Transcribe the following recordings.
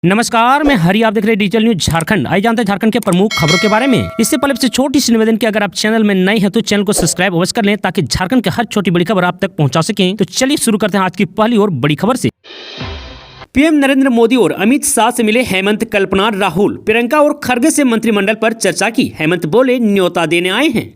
नमस्कार, मैं हरी, आप देख रहे हैं डिजिटल न्यूज झारखंड। आइए जानते हैं झारखंड के प्रमुख खबरों के बारे में। इससे पहले से छोटी सी निवेदन की, अगर आप चैनल में नए हैं तो चैनल को सब्सक्राइब अवश्य कर लें ताकि झारखंड के हर छोटी बड़ी खबर आप तक पहुंचा सकें। तो चलिए शुरू करते हैं आज की पहली और बड़ी खबर से। पीएम नरेंद्र मोदी और अमित शाह से मिले हेमंत, कल्पना, राहुल, प्रियंका और खरगे से मंत्रिमंडल पर चर्चा की। हेमंत बोले, न्योता देने आए हैं।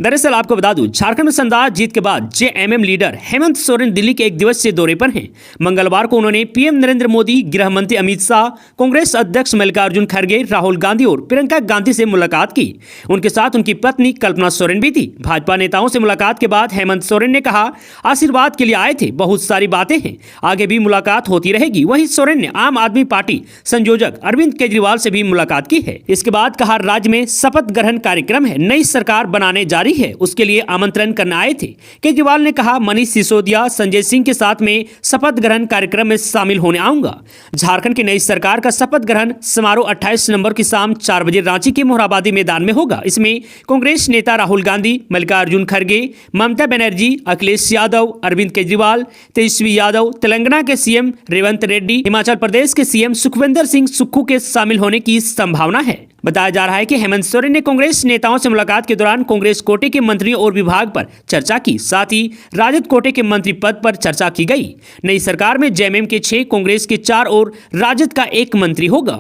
दरअसल आपको बता दूं, झारखंड में शानदार जीत के बाद जेएमएम लीडर हेमंत सोरेन दिल्ली के एक दिवसीय दौरे पर हैं। मंगलवार को उन्होंने पीएम नरेंद्र मोदी, गृह मंत्री अमित शाह, कांग्रेस अध्यक्ष मल्लिकार्जुन खड़गे, राहुल गांधी और प्रियंका गांधी से मुलाकात की। उनके साथ उनकी पत्नी कल्पना सोरेन भी थी। भाजपा नेताओं से मुलाकात के बाद हेमंत सोरेन ने कहा, आशीर्वाद के लिए आए थे, बहुत सारी बातें हैं, आगे भी मुलाकात होती रहेगी। वहीं सोरेन ने आम आदमी पार्टी संयोजक अरविंद केजरीवाल से भी मुलाकात की है। इसके बाद कहा, राज्य में शपथ ग्रहण कार्यक्रम है, नई सरकार बनाने जारी है, उसके लिए आमंत्रण करने आए थे। केजरीवाल ने कहा, मनीष सिसोदिया, संजय सिंह के साथ में शपथ ग्रहण कार्यक्रम में शामिल होने आऊंगा। झारखंड की नई सरकार का शपथ ग्रहण समारोह 28 नवंबर की शाम 4 बजे रांची के मोरहाबादी मैदान में होगा। इसमें कांग्रेस नेता राहुल गांधी, मल्लिकार्जुन खड़गे, ममता बनर्जी, अखिलेश यादव, अरविंद केजरीवाल, तेजस्वी यादव, तेलंगाना के सीएम रेवंत रेड्डी, हिमाचल प्रदेश के सीएम सुखविंदर सिंह सुक्खू के शामिल होने की संभावना है। बताया जा रहा है कि हेमंत सोरेन ने कांग्रेस नेताओं से मुलाकात के दौरान कांग्रेस कोटे के मंत्रियों और विभाग पर चर्चा की। साथ ही राजद कोटे के मंत्री पद पर चर्चा की गई। नई सरकार में जेएमएम के 6, कांग्रेस के 4 और राजद का 1 मंत्री होगा।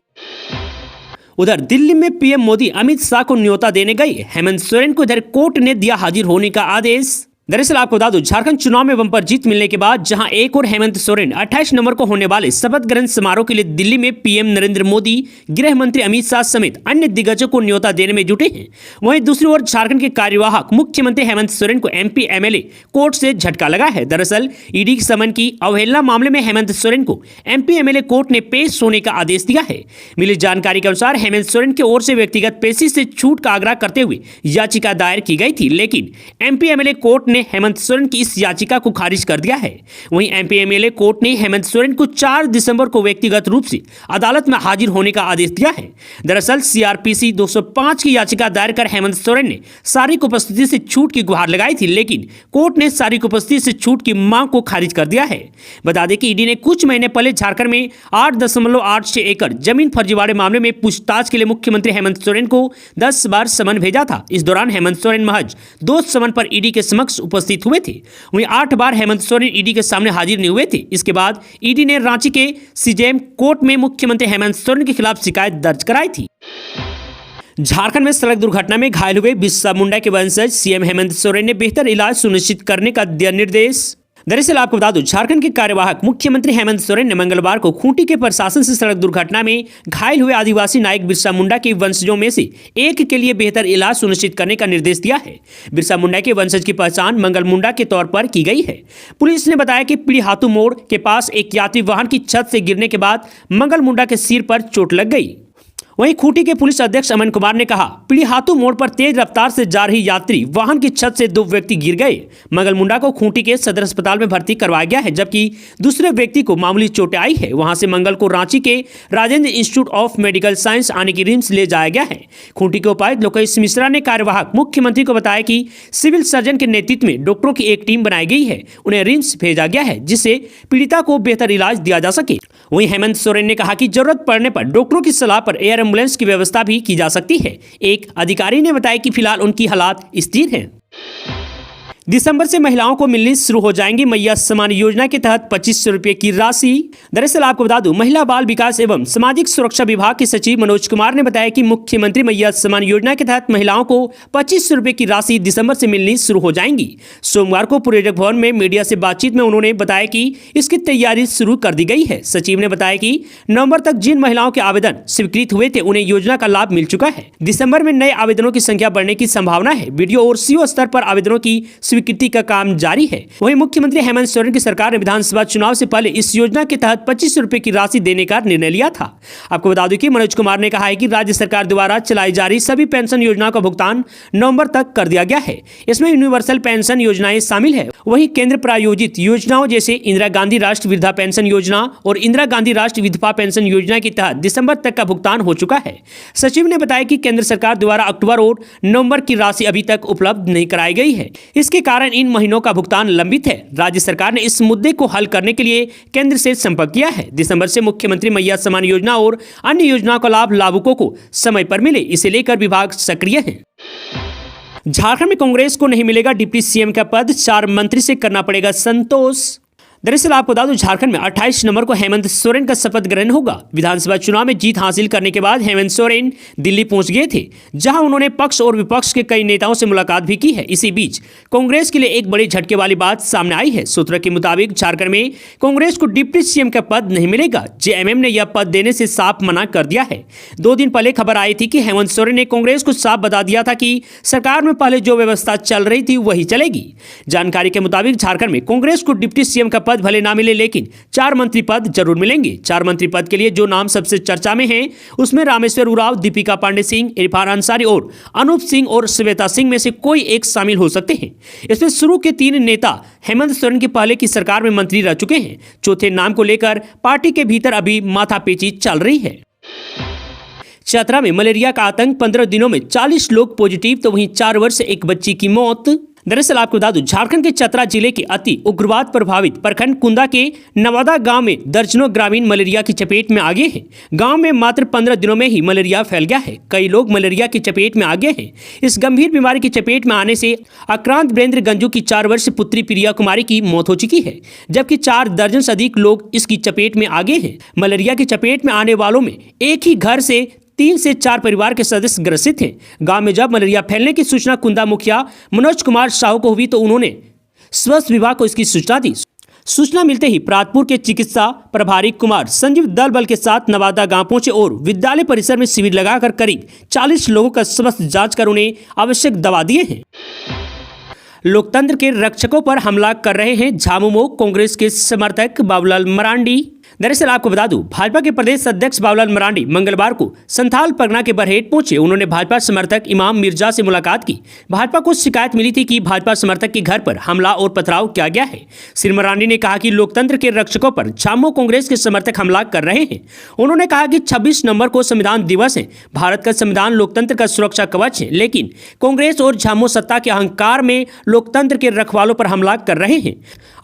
उधर दिल्ली में पीएम मोदी अमित शाह को न्योता देने गए। हेमंत सोरेन को इधर कोर्ट ने दिया हाजिर होने का आदेश। दरअसल आपको बता दूं, झारखंड चुनाव में बम्पर जीत मिलने के बाद जहां एक और हेमंत सोरेन 28 नवंबर को होने वाले शपथ ग्रहण समारोह के लिए दिल्ली में पीएम नरेंद्र मोदी, गृह मंत्री अमित शाह समेत अन्य दिग्गजों को न्योता देने में जुटे हैं। वहीं दूसरी ओर झारखंड के कार्यवाहक मुख्यमंत्री हेमंत सोरेन को एमपी एमएलए कोर्ट से झटका लगा है। दरअसल ईडी के समन की अवहेलना मामले में हेमंत सोरेन को एमपी एमएलए कोर्ट ने पेश होने का आदेश दिया है। मिली जानकारी के अनुसार हेमंत सोरेन की ओर से व्यक्तिगत पेशी से छूट का आग्रह करते हुए याचिका दायर की गई थी, लेकिन एमपी एमएलए कोर्ट ने हेमंत सोरेन की इस याचिका को खारिज कर दिया है। वहीं एमपी एमएलए कोर्ट ने हेमंत सोरेन को 4 दिसंबर को व्यक्तिगत रूप से अदालत में हाजिर होने का आदेश दिया है। दरअसल सीआरपीसी 205 की याचिका दायर कर हेमंत सोरेन ने शारीरिक उपस्थिति से छूट की गुहार लगाई थी, लेकिन कोर्ट ने शारीरिक उपस्थिति से छूट की मांग को खारिज कर दिया है। बता दें कि ईडी ने कुछ महीने पहले झारखंड में 8.86 एकड़ जमीन फर्जीवाड़े मामले में पूछताछ के लिए मुख्यमंत्री हेमंत सोरेन को 10 बार समन भेजा था। इस दौरान हेमंत सोरेन महज 2 समन पर ईडी के समक्ष उपस्थित हुए थे। वहीं 8 बार हेमंत सोरेन ईडी के सामने हाजिर नहीं हुए थे। इसके बाद ईडी ने रांची के सीजेएम कोर्ट में मुख्यमंत्री हेमंत सोरेन के खिलाफ शिकायत दर्ज कराई थी। झारखंड में सड़क दुर्घटना में घायल हुए बिरसा मुंडा के वंशज सीएम हेमंत सोरेन ने बेहतर इलाज सुनिश्चित करने का दिया निर्देश। दरअसल आपको बता दूं, झारखंड के कार्यवाहक मुख्यमंत्री हेमंत सोरेन ने मंगलवार को खूंटी के प्रशासन से सड़क दुर्घटना में घायल हुए आदिवासी नायक बिरसा मुंडा के वंशजों में से एक के लिए बेहतर इलाज सुनिश्चित करने का निर्देश दिया है। बिरसा मुंडा के वंशज की पहचान मंगल मुंडा के तौर पर की गई है। पुलिस ने बताया कि पीड़ीहातू मोड़ के पास एक यात्री वाहन की छत से गिरने के बाद मंगल मुंडा के सिर पर चोट लग गई। वहीं खूंटी के पुलिस अध्यक्ष अमन कुमार ने कहा, पीड़ीहातू मोड़ पर तेज रफ्तार से जा रही यात्री वाहन की छत से 2 व्यक्ति गिर गए। मंगल मुंडा को खूंटी के सदर अस्पताल में भर्ती करवाया गया है, जबकि दूसरे व्यक्ति को मामूली चोटें आई है। वहां से मंगल को रांची के Rajendra institute of medical science आने की रिम्स ले जाया गया है। खूंटी के उपायुक्त लोकेश मिश्रा ने कार्यवाहक मुख्यमंत्री को बताया कि सिविल सर्जन के नेतृत्व में डॉक्टरों की एक टीम बनाई गई है, उन्हें रिम्स भेजा गया है जिससे पीड़िता को बेहतर इलाज दिया जा सके। वहीं हेमंत सोरेन ने कहा कि जरूरत पड़ने पर डॉक्टरों की सलाह पर एयर एम्बुलेंस की व्यवस्था भी की जा सकती है। एक अधिकारी ने बताया कि फिलहाल उनकी हालात स्थिर हैं। दिसंबर से महिलाओं को मिलनी शुरू हो जाएंगी मैया सम्मान योजना के तहत 2500 रुपये की राशि। दरअसल आपको बता दूं, महिला बाल विकास एवं सामाजिक सुरक्षा विभाग के सचिव मनोज कुमार ने बताया कि मुख्यमंत्री मैया सम्मान योजना के तहत महिलाओं को 2500 रुपये की राशि दिसंबर से मिलनी शुरू हो जाएंगी। सोमवार को प्रेरक भवन में मीडिया से बातचीत में उन्होंने बताया कि इसकी तैयारी शुरू कर दी गई है। सचिव ने बताया कि नवंबर तक जिन महिलाओं के आवेदन स्वीकृत हुए थे उन्हें योजना का लाभ मिल चुका है। दिसंबर में नए आवेदनों की संख्या बढ़ने की संभावना है। वीडियो और सीओ स्तर पर आवेदनों की स्वीकृति का काम जारी है। वहीं मुख्यमंत्री हेमंत सोरेन की सरकार ने विधानसभा चुनाव से पहले इस योजना के तहत 2500 रुपये की राशि देने का निर्णय लिया था। आपको बता दूं कि मनोज कुमार ने कहा है कि राज्य सरकार द्वारा चलाई जा रही सभी पेंशन योजनाओं का भुगतान नवंबर तक कर दिया गया है। इसमें यूनिवर्सल पेंशन योजनाएं शामिल है। वहीं केंद्र प्रायोजित योजनाओं जैसे इंदिरा गांधी राष्ट्रीय वृद्धा पेंशन योजना और इंदिरा गांधी राष्ट्रीय विधवा पेंशन योजना के तहत दिसंबर तक का भुगतान हो चुका है। सचिव ने बताया कि केंद्र सरकार द्वारा अक्टूबर और नवंबर की राशि अभी तक उपलब्ध नहीं कराई गई है। इसके कारण इन महीनों का भुगतान लंबित है। राज्य सरकार ने इस मुद्दे को हल करने के लिए केंद्र से संपर्क किया है। दिसंबर से मुख्यमंत्री मैया सम्मान योजना और अन्य योजनाओं का लाभ लाभुकों को समय पर मिले, इसे लेकर विभाग सक्रिय है। झारखंड में कांग्रेस को नहीं मिलेगा डिप्टी सीएम का पद, 4 मंत्री से करना पड़ेगा संतोष। दरअसल आपको बता दूं, झारखंड में 28 नवंबर को हेमंत सोरेन का शपथ ग्रहण होगा। विधानसभा चुनाव में जीत हासिल करने के बाद हेमंत सोरेन दिल्ली पहुंच गए थे, जहां उन्होंने पक्ष और विपक्ष के कई नेताओं से मुलाकात भी की है। इसी बीच कांग्रेस के लिए एक बड़े झटके वाली बात सामने आई है। सूत्रों के मुताबिक झारखंड में कांग्रेस को डिप्टी सीएम का पद नहीं मिलेगा। जेएमएम ने यह पद देने से साफ मना कर दिया है। 2 दिन पहले खबर आई थी कि हेमंत सोरेन ने कांग्रेस को साफ बता दिया था कि सरकार में पहले जो व्यवस्था चल रही थी वही चलेगी। जानकारी के मुताबिक झारखंड में कांग्रेस को डिप्टी सीएम का पद भले ना मिले, लेकिन 4 मंत्री पद जरूर मिलेंगे। 4 मंत्री पद के लिए जो नाम सबसे चर्चा में हैं, उसमें रामेश्वर उरांव, दीपिका पांडे सिंह, इरफान अंसारी और अनूप सिंह और श्वेता सिंह में से कोई एक शामिल हो सकते हैं। इसमें शुरू के 3 नेता हेमंत सोरेन के पहले की सरकार में मंत्री रह चुके हैं। चौथे नाम को लेकर पार्टी के भीतर अभी माथापेची चल रही है। चतरा में मलेरिया का आतंक, 15 दिनों में 40 लोग पॉजिटिव, तो वहीं 4 वर्ष से एक बच्ची की मौत। दरअसल आपको बता दूं, झारखंड के चतरा जिले के अति उग्रवाद प्रभावित प्रखंड कुंदा के नवादा गांव में दर्जनों ग्रामीण मलेरिया की चपेट में आ गए हैं। गांव में मात्र 15 दिनों में ही मलेरिया फैल गया है। कई लोग मलेरिया की चपेट में आ गए हैं। इस गंभीर बीमारी की चपेट में आने से आक्रांत वीरेंद्र गंजू की 4 वर्षीय पुत्री प्रिया कुमारी की मौत हो चुकी है, जबकि 4 दर्जन से अधिक लोग इसकी चपेट में आ गए हैं। मलेरिया की चपेट में आने वालों में एक ही घर से 3 से 4 परिवार के सदस्य ग्रसित हैं। गांव में जब मलेरिया फैलने की सूचना कुंदा मुखिया मनोज कुमार साहू को हुई, तो उन्होंने स्वास्थ्य विभाग को इसकी सूचना दी। सूचना मिलते ही प्रातपुर के चिकित्सा प्रभारी कुमार संजीव दल बल के साथ नवादा गांव पहुंचे और विद्यालय परिसर में शिविर लगाकर करीब 40 लोगों का स्वास्थ्य जांच कर उन्हें आवश्यक दवा दिए हैं। लोकतंत्र के रक्षकों पर हमला कर रहे हैं झामुमो कांग्रेस के समर्थक बाबूलाल मरांडी। दरअसल आपको बता दूं, भाजपा के प्रदेश अध्यक्ष बाबूलाल मरांडी मंगलवार को संथाल परगना के बरहेट पहुंचे। उन्होंने भाजपा समर्थक इमाम मिर्जा से मुलाकात की। भाजपा को शिकायत मिली थी कि भाजपा समर्थक के घर पर हमला और पथराव किया गया है। श्री मरांडी ने कहा कि लोकतंत्र के रक्षकों पर झामुमो कांग्रेस के समर्थक हमला कर रहे हैं। उन्होंने कहा कि 26 नवंबर को संविधान दिवस है। भारत का संविधान लोकतंत्र का सुरक्षा कवच है, लेकिन कांग्रेस और झामुमो सत्ता के अहंकार में लोकतंत्र के रखवालों पर हमला कर रहे हैं।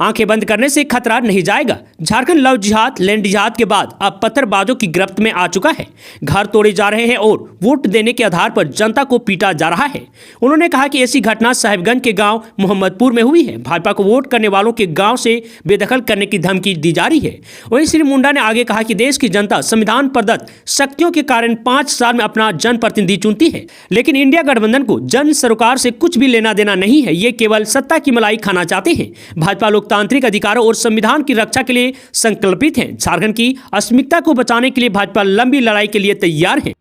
आंखें बंद करने से खतरा नहीं जाएगा। झारखंड लव जिहाद, लैंड जिहाद के बाद अब पत्थरबाजों की गिरफ्त में आ चुका है। घर तोड़े जा रहे हैं और वोट देने के आधार पर जनता को पीटा जा रहा है। उन्होंने कहा कि ऐसी घटना साहिबगंज के गांव मोहम्मदपुर में हुई है। भाजपा को वोट करने वालों के गांव से बेदखल करने की धमकी दी जा रही है। वहीं श्री मुंडा ने आगे कहा कि देश की जनता संविधान प्रदत्त शक्तियों के कारण 5 साल में अपना जनप्रतिनिधि चुनती है, लेकिन इंडिया गठबंधन को जन सरोकार से कुछ भी लेना देना नहीं है। ये केवल सत्ता की मलाई खाना चाहते हैं। भाजपा लोकतांत्रिक अधिकारों और संविधान की रक्षा के लिए संकल्पित है। झारखंड की अस्मिता को बचाने के लिए भाजपा लंबी लड़ाई के लिए तैयार है।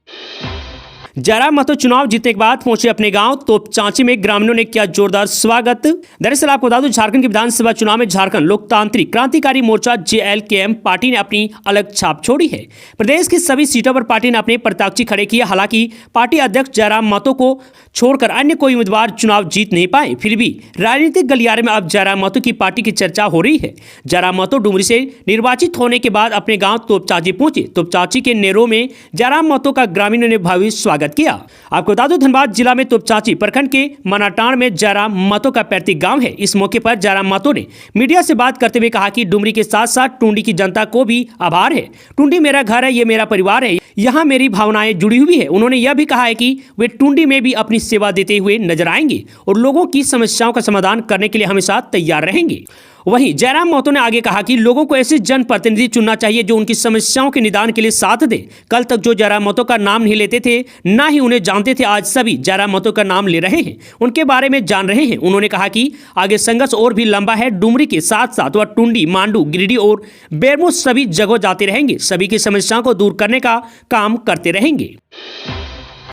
जयराम महतो चुनाव जीतने के बाद पहुंचे अपने गांव तोपचांची में ग्रामीणों ने किया जोरदार स्वागत। दरअसल आपको बता दूं, झारखंड के विधानसभा चुनाव में झारखंड लोकतांत्रिक क्रांतिकारी मोर्चा JLKM पार्टी ने अपनी अलग छाप छोड़ी है। प्रदेश की सभी सीटों पर पार्टी ने अपने प्रत्याशी खड़े किए। हालांकि पार्टी अध्यक्ष जयराम महतो को छोड़कर अन्य कोई उम्मीदवार चुनाव जीत नहीं पाए। फिर भी राजनीतिक गलियारे में अब जयराम महतो की पार्टी की चर्चा हो रही है। जयराम महतो डुमरी से निर्वाचित होने के बाद अपने गाँव तोपचांची पहुंचे। तोपचांची के नेरो में जयराम महतो का ग्रामीणों ने भव्य स्वागत किया। आपको बता दूं, धनबाद जिला में तोपचांची प्रखंड के मनाटाण में जयराम महतो का पैतृक गांव है। इस मौके पर जयराम महतो ने मीडिया से बात करते हुए कहा कि डुमरी के साथ साथ टुंडी की जनता को भी आभार है। टुंडी मेरा घर है, ये मेरा परिवार है, यहाँ मेरी भावनाएं जुड़ी हुई है। उन्होंने यह भी कहा है कि वे टुंडी में भी अपनी सेवा देते हुए नजर आएंगे और लोगों की समस्याओं का समाधान करने के लिए हमेशा तैयार रहेंगे। वहीं जयराम महतो ने आगे कहा कि लोगों को ऐसे जनप्रतिनिधि चुनना चाहिए जो उनकी समस्याओं के निदान के लिए साथ दे। कल तक जो जयराम महतो का नाम नहीं लेते थे, ना ही उन्हें जानते थे, आज सभी जयराम महतो का नाम ले रहे हैं, उनके बारे में जान रहे हैं। उन्होंने कहा कि आगे संघर्ष और भी लंबा है। डुमरी के साथ साथ वह टुंडी, मांडू, गिरिडीह और बेरमो सभी जगह जाते रहेंगे। सभी की समस्याओं को दूर करने का काम करते रहेंगे।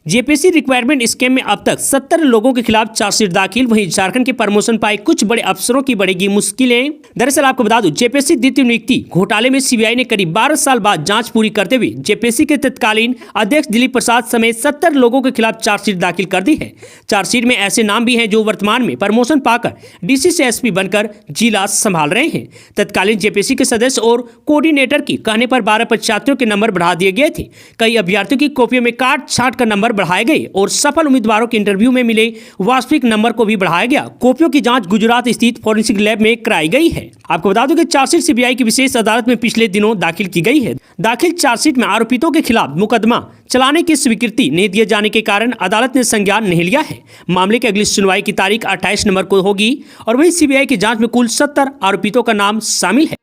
जेपीएससी रिक्वायरमेंट स्कैम में अब तक 70 लोगों के खिलाफ चार्जशीट दाखिल। वहीं झारखंड के प्रमोशन पाए कुछ बड़े अफसरों की बढ़ेगी मुश्किलें। दरअसल आपको बता दूं, जेपीएससी द्वितीय नियुक्ति घोटाले में सीबीआई ने करीब 12 साल बाद जांच पूरी करते हुए जेपीएससी के तत्कालीन अध्यक्ष दिलीप प्रसाद समेत 70 लोगों के खिलाफ चार्जशीट दाखिल कर दी है। चार्जशीट में ऐसे नाम भी हैं जो वर्तमान में प्रमोशन पाकर डीसी से एसपी बनकर जिला संभाल रहे हैं। तत्कालीन जेपीएससी के सदस्य और कोऑर्डिनेटर की कहने पर 12 परीक्षार्थियों के नंबर बढ़ा दिए गए थे। कई अभ्यर्थियों की कॉपियों में काट छांट कर नंबर नंबर बढ़ाए गए और सफल उम्मीदवारों के इंटरव्यू में मिले वास्तविक नंबर को भी बढ़ाया गया। कॉपियों की जांच गुजरात स्थित फॉरेंसिक लैब में कराई गई है। आपको बता दूं कि चार्जशीट सीबीआई की विशेष अदालत में पिछले दिनों दाखिल की गई है। दाखिल चार्जशीट में आरोपितों के खिलाफ मुकदमा चलाने की स्वीकृति नहीं दिए जाने के कारण अदालत ने संज्ञान नहीं लिया है। मामले की अगली सुनवाई की तारीख 28 नवंबर को होगी और वहीं सीबीआई की जांच में कुल 70 आरोपितों का नाम शामिल है।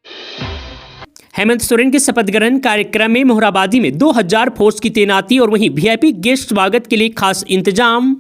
हेमंत सोरेन के शपथ ग्रहण कार्यक्रम में मोहराबादी में 2000 फोर्स की तैनाती और वहीं वीआईपी गेस्ट स्वागत के लिए खास इंतजाम।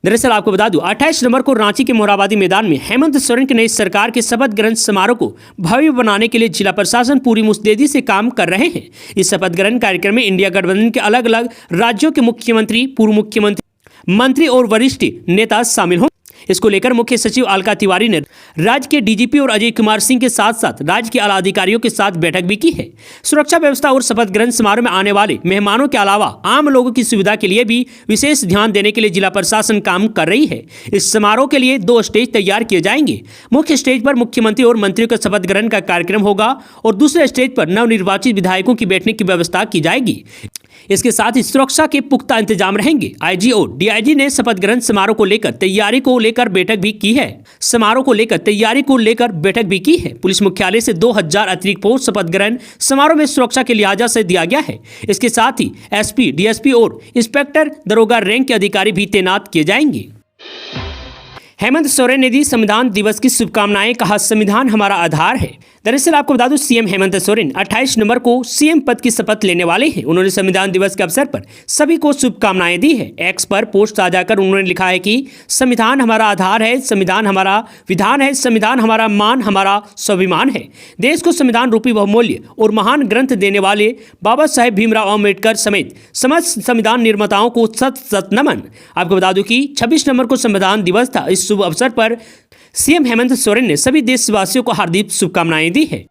दरअसल आपको बता दूं 28 नवंबर को रांची के मोहराबादी मैदान में हेमंत सोरेन की नई सरकार के शपथ ग्रहण समारोह को भव्य बनाने के लिए जिला प्रशासन पूरी मुस्तैदी से काम कर रहे हैं। इस शपथ ग्रहण कार्यक्रम में इंडिया गठबंधन के अलग अलग राज्यों के मुख्यमंत्री, पूर्व मुख्यमंत्री, मंत्री और वरिष्ठ नेता शामिल हों। इसको लेकर मुख्य सचिव अलका तिवारी ने राज्य के डीजीपी और अजय कुमार सिंह के साथ साथ राज्य के आला अधिकारियों के साथ बैठक भी की है। सुरक्षा व्यवस्था और शपथ ग्रहण समारोह में आने वाले मेहमानों के अलावा आम लोगों की सुविधा के लिए भी विशेष ध्यान देने के लिए जिला प्रशासन काम कर रही है। इस समारोह के लिए 2 स्टेज तैयार किए जाएंगे। मुख्य स्टेज पर मुख्यमंत्री और मंत्रियों का शपथ ग्रहण का कार्यक्रम होगा और दूसरे स्टेज पर नवनिर्वाचित विधायकों की बैठने की व्यवस्था की जाएगी। इसके साथ ही सुरक्षा के पुख्ता इंतजाम रहेंगे। आईजी और डीआईजी ने शपथ ग्रहण समारोह को लेकर तैयारी को लेकर बैठक भी की है। पुलिस मुख्यालय से 2000 अतिरिक्त फोर्स शपथ ग्रहण समारोह में सुरक्षा के लिहाजा से दिया गया है। इसके साथ ही एसपी, डीएसपी और इंस्पेक्टर दरोगा रैंक के अधिकारी भी तैनात किए जाएंगे। हेमंत सोरेन ने दी संविधान दिवस की शुभकामनाएं, कहा संविधान हमारा आधार है। दरअसल आपको बता दूं सीएम हेमंत सोरेन 28 नवंबर को सीएम पद की शपथ लेने वाले हैं। उन्होंने संविधान दिवस के अवसर पर सभी को शुभकामनाएं दी है। एक्स पर पोस्ट साझा कर उन्होंने लिखा है कि संविधान हमारा आधार है, संविधान हमारा विधान है, संविधान हमारा मान, हमारा स्वाभिमान है। देश को संविधान रूपी बहुमूल्य और महान ग्रंथ देने वाले बाबा साहेब भीमराव अम्बेडकर समेत समस्त संविधान निर्माताओं को सत सत नमन। आपको बता दूं कि 26 नवंबर को संविधान दिवस था। इस शुभ अवसर पर सीएम हेमंत सोरेन ने सभी देशवासियों को हार्दिक शुभकामनाएं दी है।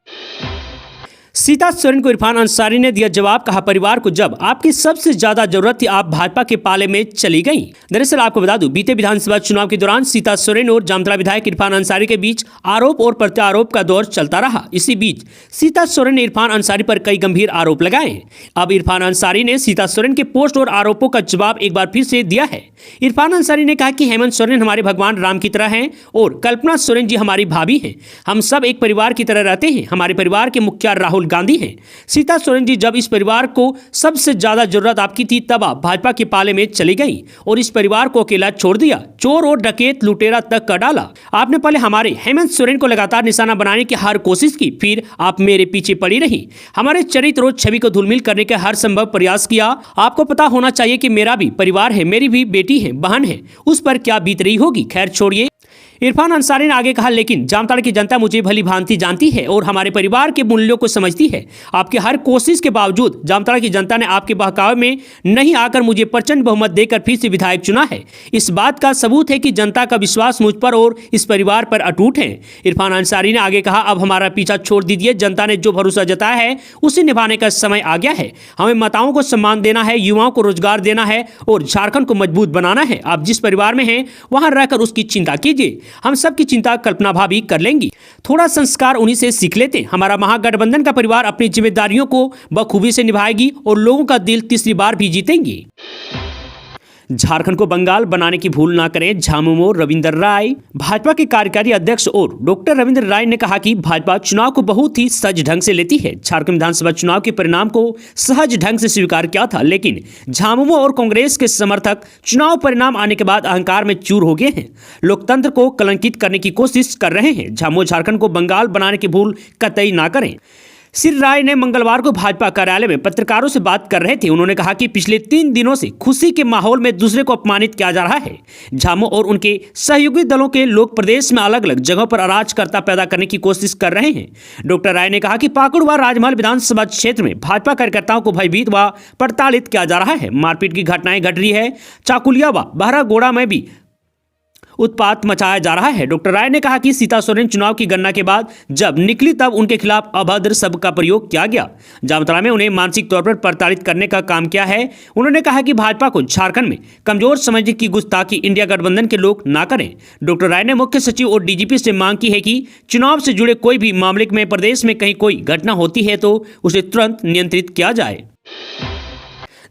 सीता सोरेन को इरफान अंसारी ने दिया जवाब, कहा परिवार को जब आपकी सबसे ज्यादा जरूरत थी आप भाजपा के पाले में चली गईं। दरअसल आपको बता दूं बीते विधानसभा चुनाव के दौरान सीता सोरेन और जामतड़ा विधायक इरफान अंसारी के बीच आरोप और प्रत्यारोप का दौर चलता रहा। इसी बीच सीता सोरेन ने इरफान अंसारी पर कई गंभीर आरोप लगाए। अब इरफान अंसारी ने सीता सोरेन के पोस्ट और आरोपों का जवाब एक बार फिर से दिया है। इरफान अंसारी ने कहा कि हेमंत सोरेन हमारे भगवान राम की तरह हैं और कल्पना सोरेन जी हमारी भाभी हैं। हम सब एक परिवार की तरह रहते हैं। हमारे परिवार के मुखिया राहुल गांधी हैं। सीता सोरेन जी जब इस परिवार को सबसे ज्यादा जरूरत आपकी थी तब आप भाजपा के पाले में चली गई और इस परिवार को अकेला छोड़ दिया। चोर और डकैत लुटेरा तक कर डाला। आपने पहले हमारे हेमंत सोरेन को लगातार निशाना बनाने की हर कोशिश की, फिर आप मेरे पीछे पड़ी रही। हमारे चरित्र और छवि को धूमिल करने का हर संभव प्रयास किया। आपको पता होना चाहिए कि मेरा भी परिवार है, मेरी भी बेटी है, बहन है, उस पर क्या बीत रही होगी। खैर छोड़िए। इरफान अंसारी ने आगे कहा, लेकिन जामताड़ा की जनता मुझे भली भांति जानती है और हमारे परिवार के मूल्यों को समझती है। आपकी हर कोशिश के बावजूद जामताड़ा की जनता ने आपके बहकावे में नहीं आकर मुझे प्रचंड बहुमत देकर फिर से विधायक चुना है। इस बात का सबूत है कि जनता का विश्वास मुझ पर और इस परिवार पर अटूट है। इरफान अंसारी ने आगे कहा, अब हमारा पीछा छोड़ दीजिए। जनता ने जो भरोसा जताया है उसे निभाने का समय आ गया है। हमें माताओं को सम्मान देना है, युवाओं को रोजगार देना है और झारखंड को मजबूत बनाना है। आप जिस परिवार में हैं वहां रहकर उसकी चिंता कीजिए। हम सबकी चिंता कल्पना भाभी कर लेंगी। थोड़ा संस्कार उन्हीं से सीख लेते। हमारा महागठबंधन का परिवार अपनी जिम्मेदारियों को बखूबी से निभाएगी और लोगों का दिल तीसरी बार भी जीतेंगी। झारखंड को बंगाल बनाने की भूल ना करें, झामुमो रविंदर राय। भाजपा के कार्यकारी अध्यक्ष और डॉक्टर रविंदर राय ने कहा कि भाजपा चुनाव को बहुत ही सहज ढंग से लेती है। झारखंड विधानसभा चुनाव के परिणाम को सहज ढंग से स्वीकार किया था, लेकिन झामुमो और कांग्रेस के समर्थक चुनाव परिणाम आने के बाद अहंकार में चूर हो गए हैं। लोकतंत्र को कलंकित करने की कोशिश कर रहे हैं। झामुमो झारखंड को बंगाल बनाने की भूल कतई ना करें। श्री राय ने मंगलवार को भाजपा कार्यालय में पत्रकारों से बात कर रहे थे। उन्होंने कहा कि पिछले 3 दिनों से खुशी के माहौल में दूसरे को अपमानित किया जा रहा है। झामुमो और उनके सहयोगी दलों के लोग प्रदेश में अलग अलग जगहों पर अराजकता पैदा करने की कोशिश कर रहे हैं। डॉक्टर राय ने कहा कि पाकुड़ व राजमहल विधानसभा क्षेत्र में भाजपा कार्यकर्ताओं को भयभीत व प्रताड़ित किया जा रहा है। मारपीट की घटनाएं घट रही है। चाकुलिया व बहरागोड़ा में भी उत्पात मचाया जा रहा है। डॉक्टर राय ने कहा कि सीता सोरेन चुनाव की गणना के बाद जब निकली तब उनके खिलाफ अभद्र शब्द का प्रयोग किया गया। जामताड़ा में उन्हें मानसिक तौर पर प्रताड़ित करने का काम किया है। उन्होंने कहा कि भाजपा को झारखंड में कमजोर समझने की गुस्ताखी इंडिया गठबंधन के लोग ना करें। डॉक्टर राय ने मुख्य सचिव और डीजीपी से मांग की है कि चुनाव से जुड़े कोई भी मामले में प्रदेश में कहीं कोई घटना होती है तो उसे तुरंत नियंत्रित किया जाए।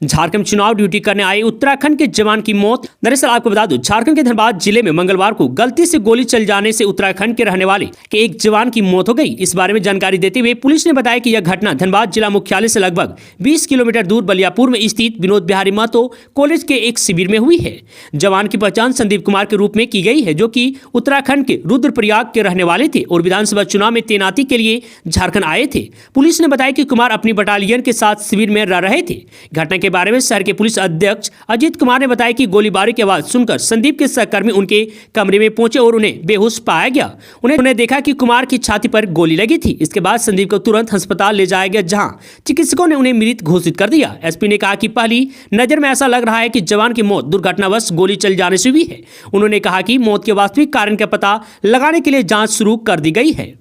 झारखंड चुनाव ड्यूटी करने आए उत्तराखंड के जवान की मौत। दरअसल आपको बता दूं, झारखंड के धनबाद जिले में मंगलवार को गलती से गोली चल जाने से उत्तराखंड के रहने वाले के एक जवान की मौत हो गई। इस बारे में जानकारी देते हुए पुलिस ने बताया कि यह घटना धनबाद जिला मुख्यालय से लगभग 20 किलोमीटर दूर बलियापुर में स्थित विनोद बिहारी महतो कॉलेज के एक शिविर में हुई है। जवान की पहचान संदीप कुमार के रूप में की गई है, जो कि उत्तराखंड के रुद्रप्रयाग के रहने वाले थे और विधानसभा चुनाव में तैनाती के लिए झारखंड आए थे। पुलिस ने बताया कि कुमार अपनी बटालियन के साथ शिविर में रह रहे थे। घटना के बारे में शहर के पुलिस अध्यक्ष अजीत कुमार ने बताया कि गोलीबारी की आवाज सुनकर संदीप के सहकर्मी उनके कमरे में पहुंचे और उन्हें बेहोश पाया गया। उन्हें देखा कि कुमार की छाती पर गोली लगी थी। इसके बाद संदीप को तुरंत अस्पताल ले जाया गया, जहां चिकित्सकों ने उन्हें मृत घोषित कर दिया। एसपी ने कहा कि पहली नजर में ऐसा लग रहा है कि जवान की मौत दुर्घटनावश गोली चल जाने से हुई है। उन्होंने कहा कि मौत के वास्तविक कारण का पता लगाने के लिए जांच शुरू कर दी गई है।